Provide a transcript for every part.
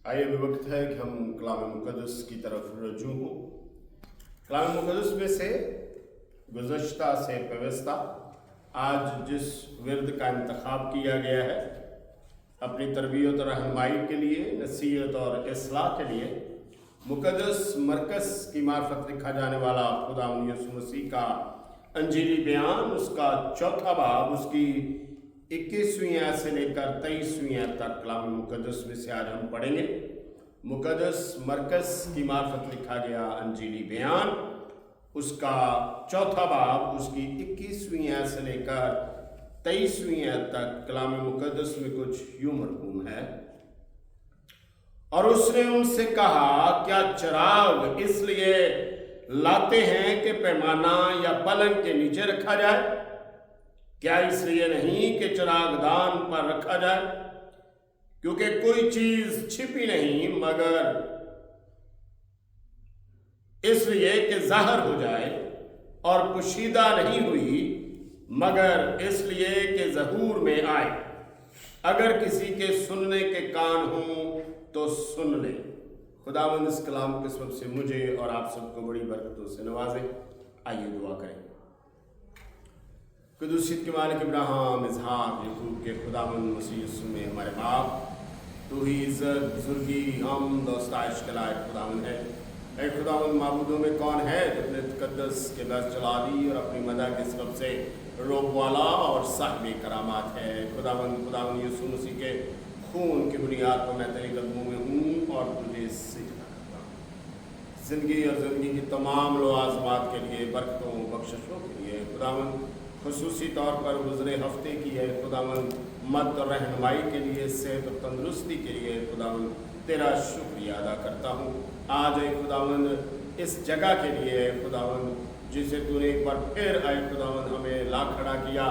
आइए भी वक्त है कि हम कलाम मुक़द्दस की तरफ रजू हों। कलाम मुक़द्दस में से गुज़श्ता से पेवस्ता आज जिस विर्द का इंतखाब किया गया है अपनी तरबियत और रहनुमाई के लिए, नसीहत और इस्लाह के लिए, मुक़द्दस मरकज़ की मार्फत लिखा जाने वाला खुदावंद यीशु मसीह का अंजीली बयान, उसका चौथा बाब, उसकी 21वीं आयत से लेकर 23वीं आयत तक कलाम मुक़द्दस में से आज हम पढ़ेंगे। मुक़द्दस मरकज़ की मार्फत लिखा गया अंजीली बयान, उसका चौथा बाब, उसकी 21वीं आयत से लेकर 23वीं आयत तक कलाम मुक़द्दस में कुछ यूं मरकूम है। और उसने उनसे कहा, क्या चिराग इसलिए लाते हैं कि पैमाना या पलंग के नीचे रखा जाए? क्या इसलिए नहीं कि चिराग दान पर रखा जाए? क्योंकि कोई चीज छिपी नहीं मगर इसलिए कि जाहिर हो जाए, और पोशीदा नहीं हुई मगर इसलिए कि ज़हूर में आए। अगर किसी के सुनने के कान हों तो सुन ले। खुदावंद इस कलाम के सबब से मुझे और आप सबको बड़ी बरकतों से नवाजे। आइए दुआ करें। कुदूसियत के मालिक इब्राहिम, इसहाक, याकूब के खुदावंद मसीह यीशु में हमारे बाप, तू ही इज्जत, बुजुर्गी, हम दोस्ताइश के लायक खुदावंद है। ऐ खुदावंद, माबूदों में कौन है जो अपने तकद्दस के बस जलाली और अपनी मदद के सबब से रोब वाला और साहिब करामात है। खुदावंद यीशु मसीह के खून की बुनियाद पर मैं तेरे कदमों में हूँ और तुझे सिजदा करता हूँ। ज़िंदगी और ज़िंदगी की तमाम लवाज़मात के लिए, बरकतों बख्शिशों के लिए खुदावंद, खुसूसी तौर पर गुज़रे हफ्ते की है खुदावंद मदद और रहनुमाई के लिए, सेहत और तंदुरुस्ती के लिए खुदावंद तेरा शुक्रिया अदा करता हूँ। आज है खुदावंद इस जगह के लिए है खुदावंद जिसे तूने एक बार फिर आए खुदावंद हमें ला खड़ा किया,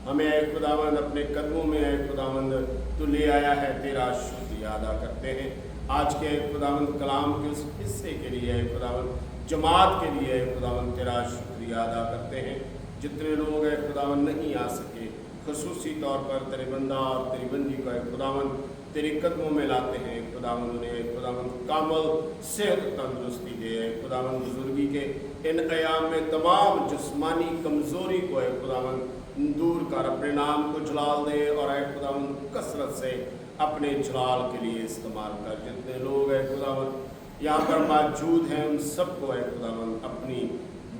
हमें आए खुदावंद अपने कदमों में आए खुदावंद तू ले आया है, तेरा शुक्रिया अदा करते हैं। आज के खुदावंद कलाम के उस हिस्से के लिए है खुदावंद जमात के लिए है खुदावंद तेरा शुक्रिया अदा करते हैं। जितने लोग हैं खुदावंद नहीं आ सके, खुसूसी तौर पर तेरे बंदा और तेरी बंदी को है खुदावंद तेरे कदमों में लाते हैं खुदावंद, उन्हें खुदावंद कामल सेहत तंदुरुस्ती दे। खुदावंद बुजुर्गी के इन अयाम में तमाम जिस्मानी कमज़ोरी को है खुदावंद दूर कर अपने नाम को जलाल दे, और है खुदावंद कसरत से अपने जलाल के लिए इस्तेमाल कर। जितने लोग हैं खुदावंद यहाँ पर मौजूद हैं उन सबको है खुदावंद अपनी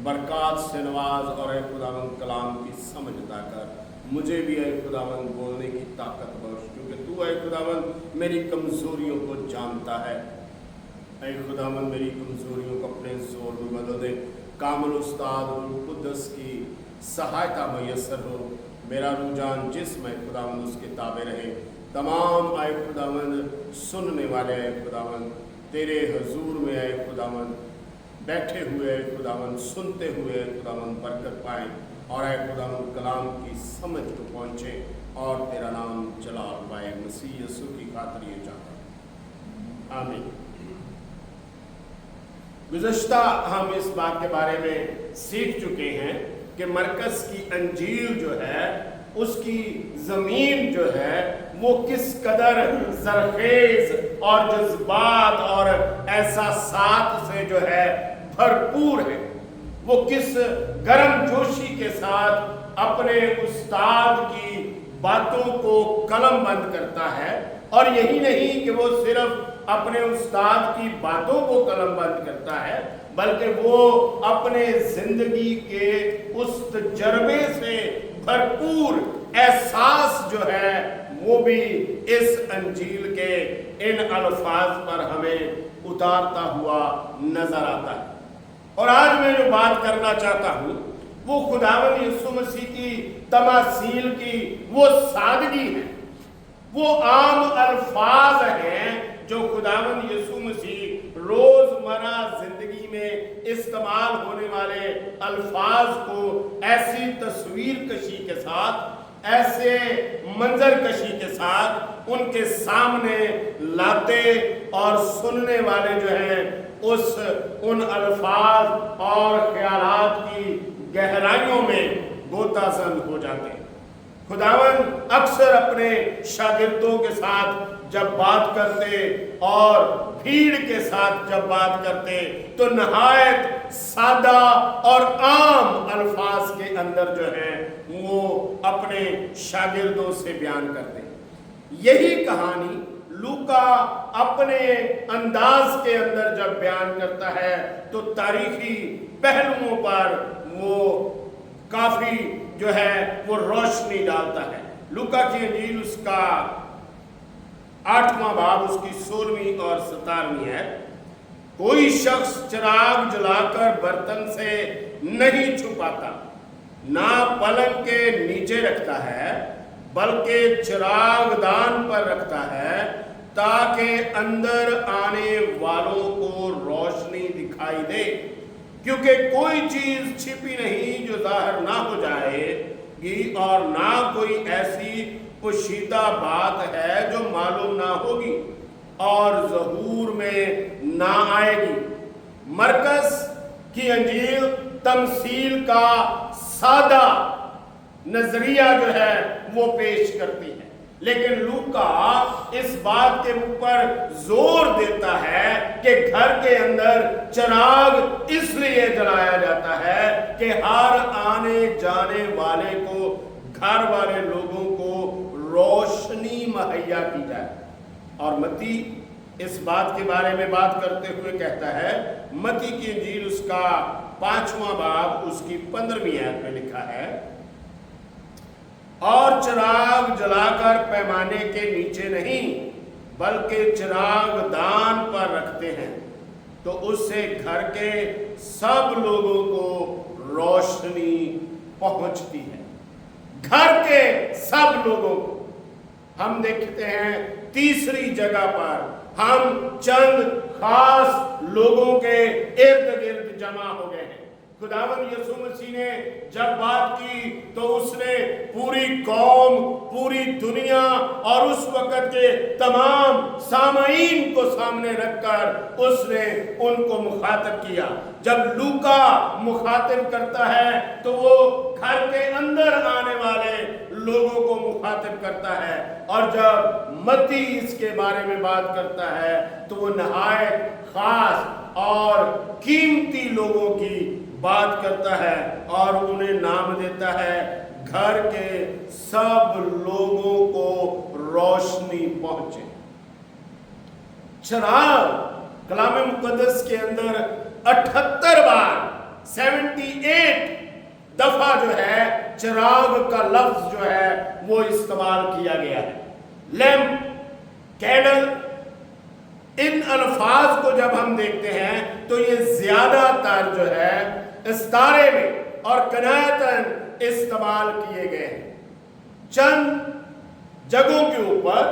बरक़ात से नवाज, और है खुदावंद कलाम की समझ अता कर। मुझे भी है खुदावंद बोलने की ताकत बख्श, क्योंकि तू है खुदावंद मेरी कमज़ोरियों को जानता है। ऐ खुदावंद मेरी कमज़ोरियों को अपने जोर में बदल दे। कामिल उस्ताद रूह कुद्दस की सहायता मैसर हो। मेरा रुझान जिस्म है खुदावंद उसके ताबे रहे। तमाम आए खुदावंद सुनने वाले आए खुदावंद तेरे हजूर में आए खुदावंद बैठे हुए खुदावंद सुनते हुए खुदावंद बरकत पाएँ, और आए खुदावंद कलाम की समझ को पहुँचे और तेरा नाम जलाल पाए। मसीह यीशु की खातिर ये चाहता हूँ, आमीन। गुज़श्ता हम इस बात के बारे में सीख चुके हैं कि मरकज़ की अंजील जो है उसकी ज़मीन जो है वो किस कदर ज़रख़ेज़ और जज्बात और एहसासात से जो है भरपूर है। वो किस गर्म जोशी के साथ अपने उस्ताद की बातों को कलमबंद करता है, और यही नहीं कि वो सिर्फ अपने उस्ताद की बातों को कलमबंद करता है, बल्कि वो अपने जिंदगी के उस तजर्बे से भरपूर एहसास जो है वो भी इस अंजील के इन अल्फाज पर हमें उतारता हुआ नजर आता है। और आज मैं जो बात करना चाहता हूँ वो खुदावंद यीशु मसीह की तमासील की वो सादगी है, वो आम अल्फाज हैं जो खुदावंद यीशु मसीह रोजमर्रा जिंदगी में इस्तेमाल होने वाले अल्फाज को ऐसी तस्वीर कशी के साथ, ऐसे मंजर कशी के साथ उनके सामने लाते, और सुनने वाले जो हैं उन अल्फाज और ख्यालात की गहराइयों में गोताज़न हो जाते हैं। खुदावंद अक्सर अपने शागिर्दों के साथ जब बात करते और भीड़ के साथ जब बात करते तो नहायत सादा और आम अल्फाज के अंदर जो है वो अपने शागिर्दों से बयान करते। यही कहानी लूका अपने अंदाज के अंदर जब बयान करता है तो तारीखी पहलुओं पर वो काफी जो है वो रोशनी डालता है। लूका की इंजील उसका 8वां बाब उसकी 16वीं और 17वीं है। कोई शख्स चिराग जलाकर बर्तन से नहीं छुपाता, ना पलंग के नीचे रखता है, बल्कि चिराग दान पर रखता है, ताकि अंदर आने वालों को रोशनी दिखाई दे। क्योंकि कोई चीज छिपी नहीं जो जाहिर ना हो जाएगी, और ना कोई ऐसी पोशीदा बात है जो मालूम ना होगी और ज़हूर में ना आएगी। मरकस की अंजील तमसील का सादा नजरिया जो है वो पेश करती है, लेकिन लूका इस बात के ऊपर जोर देता है कि घर के अंदर चिराग इसलिए जलाया जाता है कि हर आने जाने वाले को, घर वाले लोगों को रोशनी मुहैया की जाए। और मत्ती इस बात के बारे में बात करते हुए कहता है, मत्ती की इंजील उसका 5वां बाब उसकी 15वीं आयत में लिखा है, और चिराग जलाकर पैमाने के नीचे नहीं बल्कि चिराग दान पर रखते हैं, तो उससे घर के सब लोगों को रोशनी पहुंचती है। घर के सब लोगों को हम देखते हैं तीसरी जगह पर हम चंद खास लोगों के इर्द गिर्द जमा हो गए हैं। खुदावंद यीशु मसीह ने जब बात की तो उसने पूरी कौम, पूरी दुनिया और उस वक़्त के तमाम सामईन को सामने रखकर उसने उनको मुखातिब किया। जब लूका मुखातिब करता है तो वो घर के अंदर आने वाले लोगों को मुखातिब करता है, और जब मत्ती इसके बारे में बात करता है तो वो नहायत खास और कीमती लोगों की बात करता है और उन्हें नाम देता है, घर के सब लोगों को रोशनी पहुंचे। चिराग कलाम मुकद्दस के अंदर 78 बार 78 दफा जो है चिराग का लफ्ज जो है वो इस्तेमाल किया गया है। लैंप, कैंडल, इन अल्फाज को जब हम देखते हैं तो ये ज्यादातर जो है इस्तारे में और कनायतन इस्तेमाल किए गए हैं। चंद जगहों के ऊपर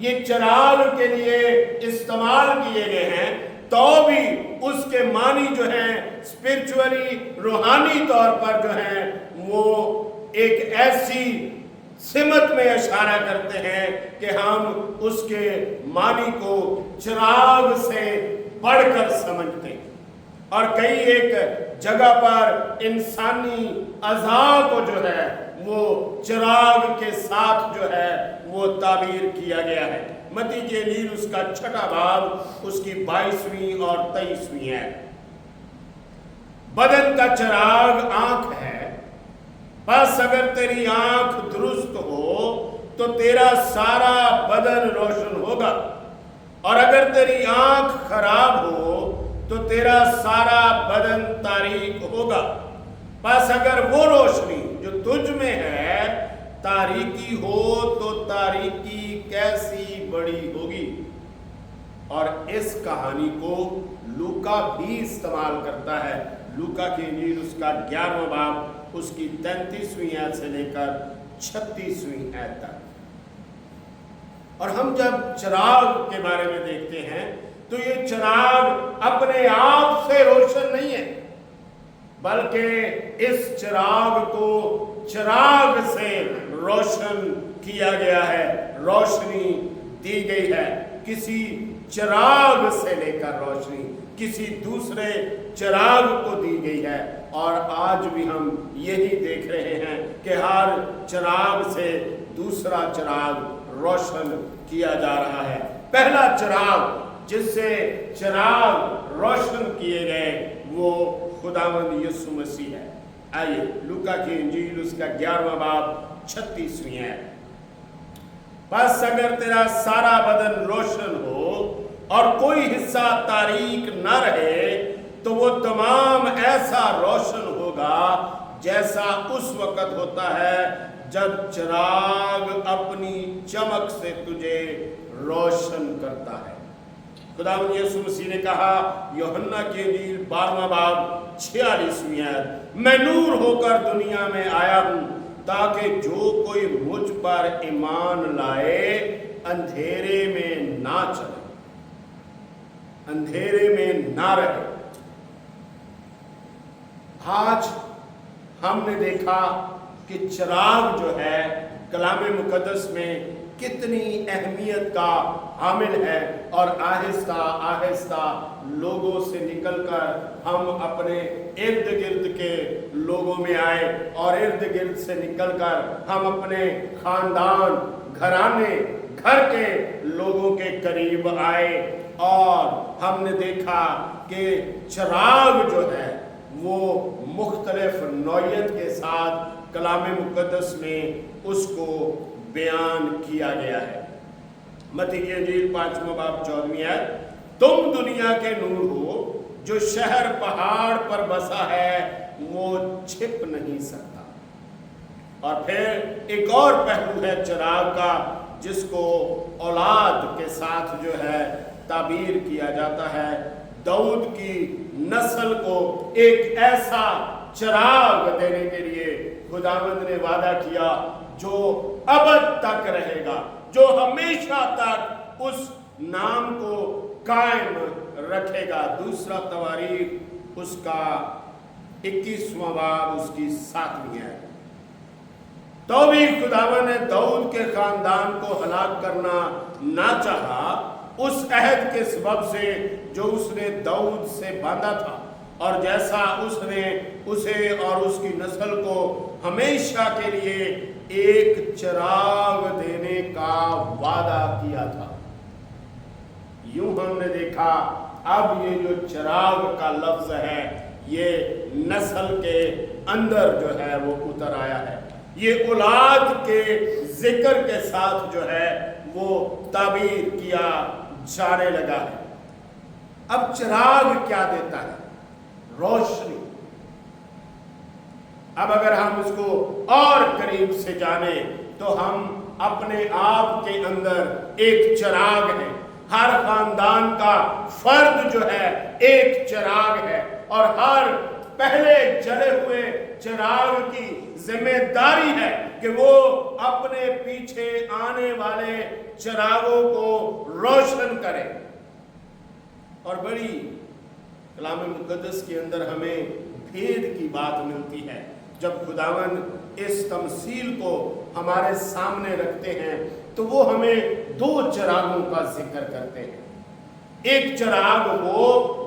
ये चिराग के लिए इस्तेमाल किए गए हैं, तो भी उसके मानी जो है स्पिरिचुअली, रूहानी तौर पर जो है वो एक ऐसी सिमत में इशारा करते हैं कि हम उसके मानी को चिराग से बढ़कर समझते हैं। और कई एक जगह पर इंसानी अज़ा को जो है वो चिराग के साथ जो है वो ताबीर किया गया है। मत्ती की इंजील उसका 6वां बाब उसकी 22वीं और 23वीं है। बदन का चिराग आंख है, बस अगर तेरी आंख दुरुस्त हो तो तेरा सारा बदन रोशन होगा, और अगर तेरी आंख खराब हो तो तेरा सारा बदन तारीक होगा। बस अगर वो रोशनी जो तुझ में है तारीकी हो तो तारीकी कैसी बड़ी होगी। और इस कहानी को लूका भी इस्तेमाल करता है। लूका की इंजील उसका 11वां बाब उसकी 33वीं आयत से लेकर 36वीं आयत तक। और हम जब चिराग के बारे में देखते हैं तो ये चिराग अपने आप से रोशन नहीं है, बल्कि इस चिराग को चिराग से रोशन किया गया है, रोशनी दी गई है। किसी चिराग से लेकर रोशनी किसी दूसरे चिराग को दी गई है। और आज भी हम यही देख रहे हैं कि हर चिराग से दूसरा चिराग रोशन किया जा रहा है। पहला चिराग जिससे चिराग रोशन किए गए वो खुदावंद यीशु मसीह है। आइए लूका की इंजील उसका 11वां बाब 36वीं है। बस अगर तेरा सारा बदन रोशन हो और कोई हिस्सा तारीक न रहे तो वो तमाम ऐसा रोशन होगा जैसा उस वक्त होता है जब चिराग अपनी चमक से तुझे रोशन करता है। खुदावंद यीशु मसीह ने कहा यूहन्ना की इंजील 12वां बाब 46वीं आयत, मैं नूर होकर दुनिया में आया हूं ताकि जो कोई मुझ पर ईमान लाए अंधेरे में ना चले, अंधेरे में ना रहे। आज हमने देखा कि चिराग जो है कलाम मुकद्दस में कितनी अहमियत का हामिल है और आहिस्ता आहिस्ता लोगों से निकलकर हम अपने इर्द गिर्द के लोगों में आए और इर्द गिर्द से निकलकर हम अपने खानदान घराने घर के लोगों के करीब आए और हमने देखा कि चिराग जो है वो मुख्तलिफ नौइयत के साथ कलाम मुकद्दस में उसको बयान किया गया है। मत्ती की इंजील 5वां बाब 14वीं आयत, तुम दुनिया के नूर हो, जो शहर पहाड़ पर बसा है वो छिप नहीं सकता। और फिर एक और पहलू है चिराग का जिसको औलाद के साथ जो है ताबीर किया जाता है। दाऊद की नस्ल को एक ऐसा चिराग देने के लिए खुदावंद ने वादा किया जो अबद तक रहेगा, जो हमेशा तक उस नाम को कायम रखेगा। दूसरा तवारीख उसका 21वां बाब उसकी 7वीं है। तो भी खुदावंद ने दाऊद के खानदान को हलाक करना ना चाहा उस अहद के सबब से जो उसने दाऊद से बांधा था और जैसा उसने उसे और उसकी नस्ल को हमेशा के लिए एक चिराग देने का वादा किया था। यूं हमने देखा अब ये जो चिराग का लफ्ज है ये नस्ल के अंदर जो है वो उतर आया है। ये औलाद के जिक्र के साथ जो है वो ताबीर किया जाने लगा है। अब चिराग क्या देता है? रोशनी। अब अगर हम उसको और करीब से जाने तो हम अपने आप के अंदर एक चिराग है। हर खानदान का फर्द जो है एक चिराग है और हर पहले जले हुए चिराग की जिम्मेदारी है कि वो अपने पीछे आने वाले चिरागों को रोशन करे। और बड़ी कलाम मुकद्दस के अंदर हमें भेद की बात मिलती है जब खुदावंद इस तमसील को हमारे सामने रखते हैं तो वो हमें दो चिरागों का जिक्र करते हैं। एक चिराग वो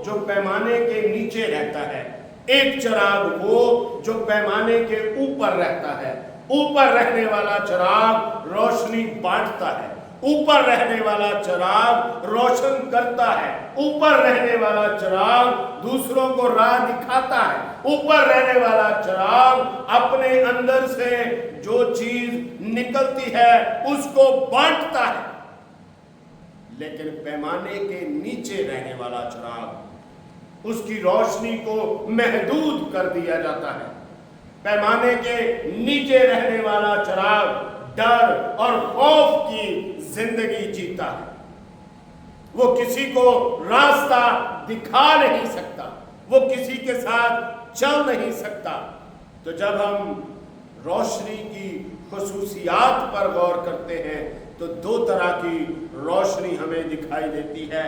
जो पैमाने के नीचे रहता है, एक चिराग वो जो पैमाने के ऊपर रहता है। ऊपर रहने वाला चिराग रोशनी बांटता है, ऊपर रहने वाला चिराग रोशन करता है, ऊपर रहने वाला चिराग दूसरों को राह दिखाता है, ऊपर रहने वाला चिराग अपने अंदर से जो चीज निकलती है उसको बांटता है। लेकिन पैमाने के नीचे रहने वाला चिराग उसकी रोशनी को महदूद कर दिया जाता है। पैमाने के नीचे रहने वाला चिराग डर और खौफ की जिंदगी जीता है। वो किसी को रास्ता दिखा नहीं सकता, वो किसी के साथ चल नहीं सकता। तो जब हम रोशनी की खुसूसियात पर गौर करते हैं तो दो तरह की रोशनी हमें दिखाई देती है।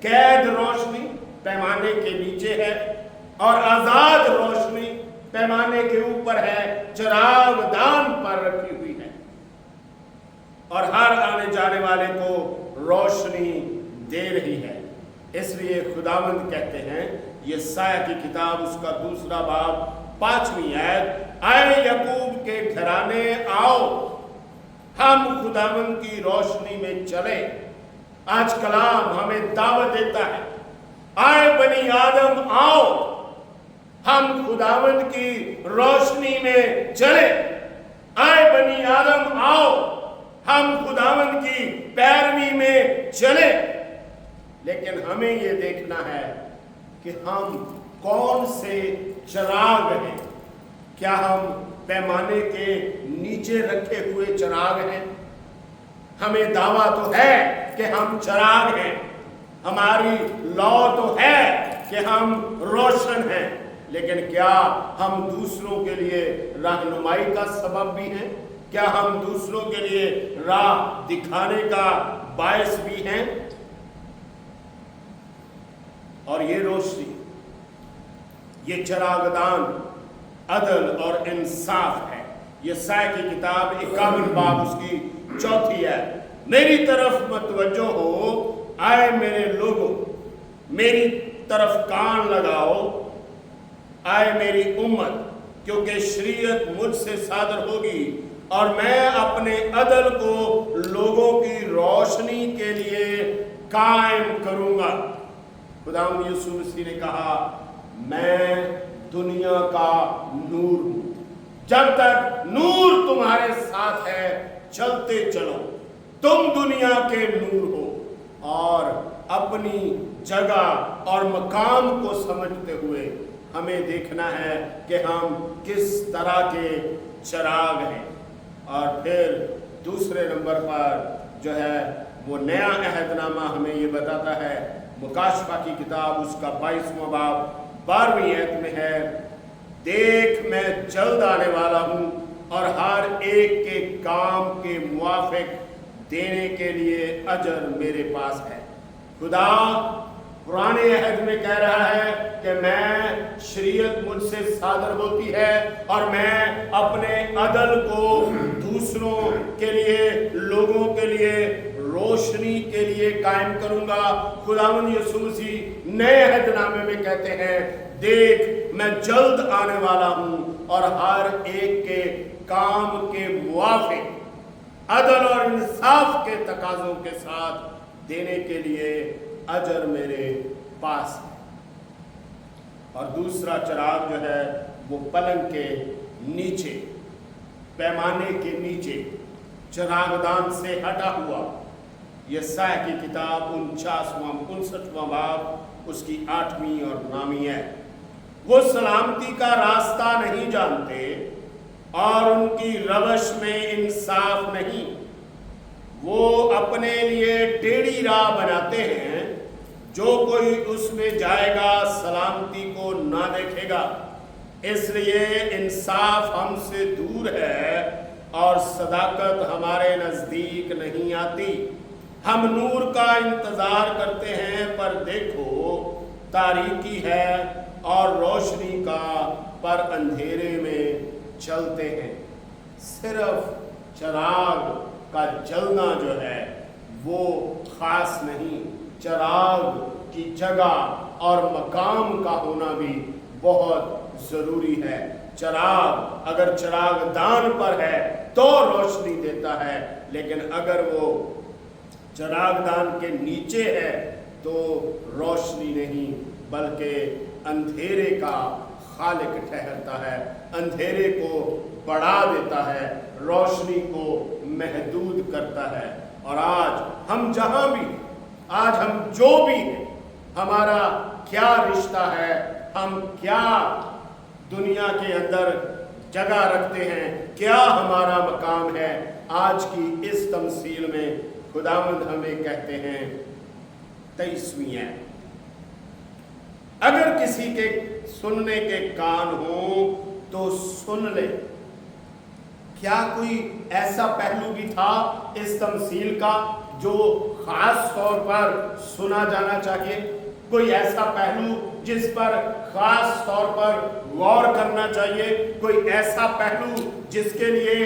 कैद रोशनी पैमाने के नीचे है और आजाद रोशनी पैमाने के ऊपर है, चिराग दान पर रखी हुई है और हर आने जाने वाले को रोशनी दे रही है। इसलिए खुदावंद कहते हैं यशायाह की किताब उसका 2 बाब 5वीं आयत, आए याकूब के घराने आओ, हम खुदावन की रोशनी में चले। आज कलाम हमें दावत देता है, आए बनी आदम आओ, हम खुदावन की रोशनी में चले। आए बनी आदम आओ, हम खुदावन की पैरवी में चले। लेकिन हमें ये देखना है कि हम कौन से चिराग हैं। क्या हम पैमाने के नीचे रखे हुए चिराग हैं? हमें दावा तो है कि हम चिराग हैं, हमारी लौ तो है कि हम रोशन हैं, लेकिन क्या हम दूसरों के लिए रहनुमाई का सबब भी हैं? क्या हम दूसरों के लिए राह दिखाने का बायस भी हैं? और ये रोशनी, ये चिरागदान अदल और इंसाफ है। यशायाह की किताब 51 बाब उसकी 4 है। मेरी तरफ मतवज्जो हो, आए मेरे लोगों, मेरी तरफ कान लगाओ, आए मेरी उम्मत, क्योंकि शरीयत मुझसे सादर होगी और मैं अपने अदल को लोगों की रोशनी के लिए कायम करूंगा। खुदावंद यीशु मसीह ने कहा, मैं दुनिया का नूर हूं। जब तक नूर तुम्हारे साथ है, चलते चलो, तुम दुनिया के नूर हो। और अपनी जगह और मकाम को समझते हुए हमें देखना है कि हम किस तरह के चिराग हैं। और फिर दूसरे नंबर पर जो है वो नया अहदनामा हमें ये बताता है, मुकाशफा की किताब उसका 22वां बाब 12वीं आयत में है, देख मैं जल्द आने वाला हूं और हर एक के काम के मुआफिक देने के लिए अजर मेरे पास है। खुदा पुराने अहद में कह रहा है कि मैं शरीयत मुझसे सादर होती है और मैं अपने अदल को दूसरों के लिए, लोगों के लिए, रोशनी के लिए कायम करूंगा। खुदावंद यीशु मसीह नए अहदनामे में कहते हैं, देख मैं जल्द आने वाला हूं और हर एक के काम के मुआफिक अदल और इंसाफ के तकाजों के साथ देने के लिए अजर मेरे पास है। और दूसरा चिराग जो है वो पलंग के नीचे, पैमाने के नीचे, चिरागदान से हटा हुआ। यशायाह की किताब 59वां बाब उसकी 8वीं और 9वीं है। वो सलामती का रास्ता नहीं जानते और उनकी रवश में इंसाफ नहीं। वो अपने लिए टेढ़ी राह बनाते हैं, जो कोई उसमें जाएगा सलामती को ना देखेगा। इसलिए इंसाफ हमसे दूर है और सदाकत हमारे नजदीक नहीं आती। हम नूर का इंतजार करते हैं, पर देखो तारीकी है और रोशनी का, पर अंधेरे में चलते हैं। सिर्फ चिराग का जलना जो है वो खास नहीं, चिराग की जगह और मकाम का होना भी बहुत जरूरी है। चिराग अगर चिराग दान पर है तो रोशनी देता है, लेकिन अगर वो चिरागदान के नीचे है तो रोशनी नहीं बल्कि अंधेरे का खालिक ठहरता है, अंधेरे को बढ़ा देता है, रोशनी को महदूद करता है। और आज हम जहां भी, आज हम जो भी हैं, हमारा क्या रिश्ता है, हम क्या दुनिया के अंदर जगह रखते हैं, क्या हमारा मकाम है, आज की इस तमसील में खुदावंद हमें कहते हैं 23वीं है, अगर किसी के सुनने के कान हो तो सुन ले। क्या कोई ऐसा पहलू भी था इस तमसील का जो खास तौर पर सुना जाना चाहिए? कोई ऐसा पहलू जिस पर खास तौर पर गौर करना चाहिए? कोई ऐसा पहलू जिसके लिए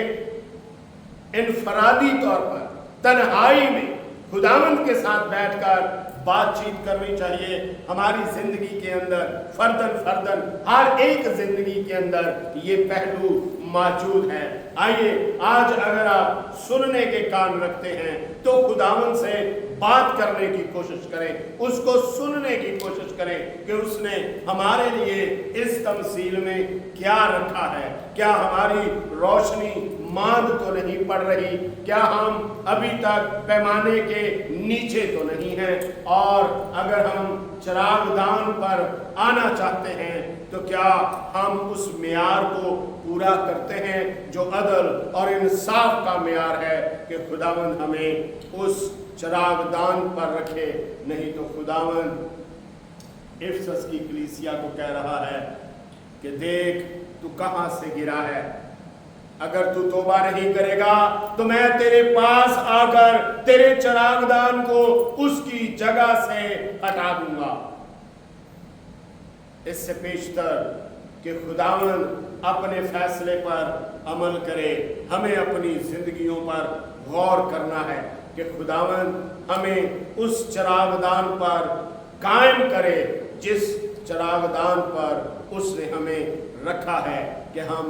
इनफरादी तौर पर तन्हाई में खुदावंद के साथ बैठकर बातचीत करनी चाहिए? हमारी जिंदगी के अंदर फर्दन फर्दन हर एक जिंदगी के अंदर ये पहलू موجود ہے۔ آئیے آج اگر آپ سننے کے کان رکھتے ہیں تو خداوند سے بات کرنے کی کوشش کریں، اس کو سننے کی کوشش کریں کہ اس نے ہمارے لیے اس تمثیل میں کیا رکھا ہے۔ کیا ہماری روشنی ماند تو نہیں پڑ رہی؟ کیا ہم ابھی تک پیمانے کے نیچے تو نہیں ہیں؟ اور اگر ہم چراغ دان پر آنا چاہتے ہیں تو کیا ہم اس معیار کو پورا کرتے ہیں جو عدل اور انصاف کا معیار ہے کہ خداوند ہمیں اس چراغ دان پر رکھے؟ نہیں تو خداوند افسس کی کلیسیا کو کہہ رہا ہے کہ دیکھ تو کہاں سے گرا ہے، اگر تو توبہ نہیں کرے گا تو میں تیرے پاس آ کر تیرے چراغ دان کو اس کی جگہ سے ہٹا دوں گا۔ اس سے پیشتر کہ خداوند اپنے فیصلے پر عمل کرے، ہمیں اپنی زندگیوں پر غور کرنا ہے کہ خداوند ہمیں اس چراغ دان پر قائم کرے جس چراغ دان پر اس نے ہمیں رکھا ہے کہ ہم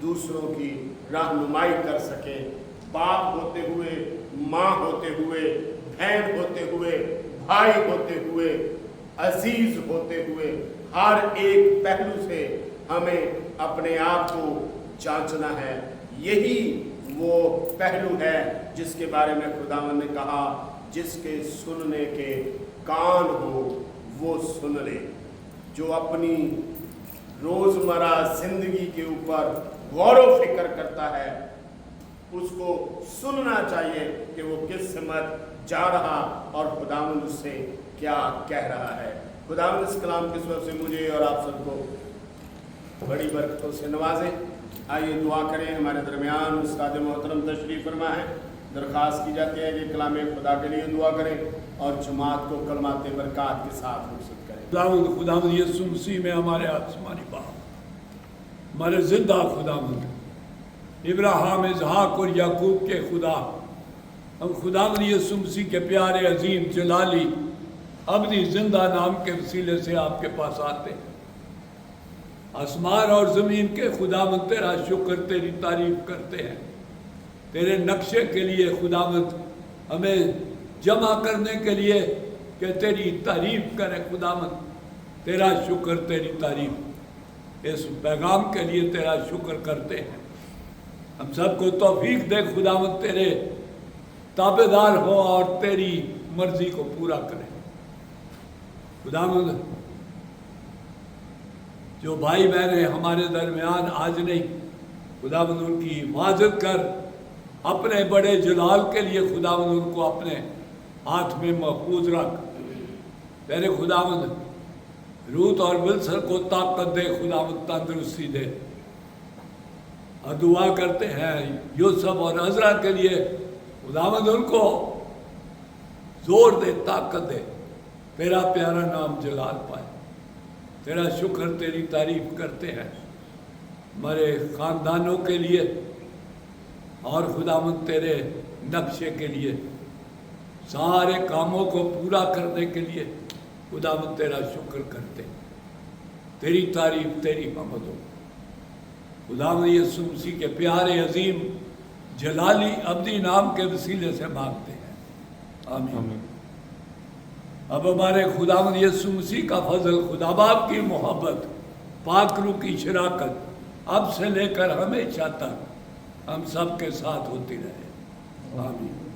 دوسروں کی رہنمائی کر سکیں، باپ ہوتے ہوئے، ماں ہوتے ہوئے، بہن ہوتے ہوئے، بھائی ہوتے ہوئے، عزیز ہوتے ہوئے، ہر ایک پہلو سے ہمیں اپنے آپ کو جانچنا ہے۔ یہی وہ پہلو ہے جس کے بارے میں خداوند نے کہا جس کے سننے کے کان ہو وہ سن لے۔ جو اپنی روزمرہ زندگی کے اوپر غور و فکر کرتا ہے اس کو سننا چاہیے کہ وہ کس سمت جا رہا اور خداوند اس سے کیا کہہ رہا ہے۔ خداوند اس کلام کے سبب سے مجھے اور آپ سب کو بڑی برکتوں سے نوازے۔ آئیے دعا کریں۔ ہمارے درمیان استاد محترم تشریف فرما ہے، درخواست کی جاتی ہے کہ کلام خدا کے لیے دعا کریں اور جماعت کو کلمات برکات کے ساتھ رخصت کریں۔ خداوند یسوع مسیح میں ہمارے آسمانی باپ، ہمارے زندہ خداوند، ابراہیم، اسحاق اور یعقوب کے خدا، ہم خداوند یسوع مسیح کے پیارے عظیم جلالی ابدی زندہ نام کے وسیلے سے آپ کے پاس آتے ہیں۔ آسمان اور زمین کے خداوند تیرا شکر، تیری تعریف کرتے ہیں۔ تیرے نقشے کے لیے خداوند ہمیں جمع کرنے کے لیے کہ تیری تعریف کرے خداوند، تیرا شکر، تیری تعریف، اس پیغام کے لیے تیرا شکر کرتے ہیں۔ ہم سب کو توفیق دے خداوند تیرے تابع دار ہو اور تیری مرضی کو پورا کرے۔ خداوند جو بھائی بہنیں ہمارے درمیان آج نہیں، خداوند ان کی حفاظت کر، اپنے بڑے جلال کے لیے خداوند ان کو اپنے ہاتھ میں محفوظ رکھ۔ تیرے خداوند روت اور ولسر کو طاقت دے، خداوند تندرستی دے۔ اور دعا کرتے ہیں یوسف اور عزرا کے لیے، خداوند ان کو زور دے، طاقت دے، تیرا پیارا نام جلال پائے۔ تیرا شکر، تیری تعریف کرتے ہیں ہمارے خاندانوں کے لیے اور خداوند تیرے نقشے کے لیے، سارے کاموں کو پورا کرنے کے لیے خداوند تیرا شکر کرتے، تیری تعریف، تیری حمد ہو۔ خداوند یسوع مسیح کے پیارے عظیم جلالی ابدی نام کے وسیلے سے مانگتے ہیں، آمین۔ اب ہمارے خداوند یسوع مسیح کا فضل، خدا باپ کی محبت، پاک روح کی شراکت اب سے لے کر ہمیشہ تک ہم سب کے ساتھ ہوتی رہے، آمین۔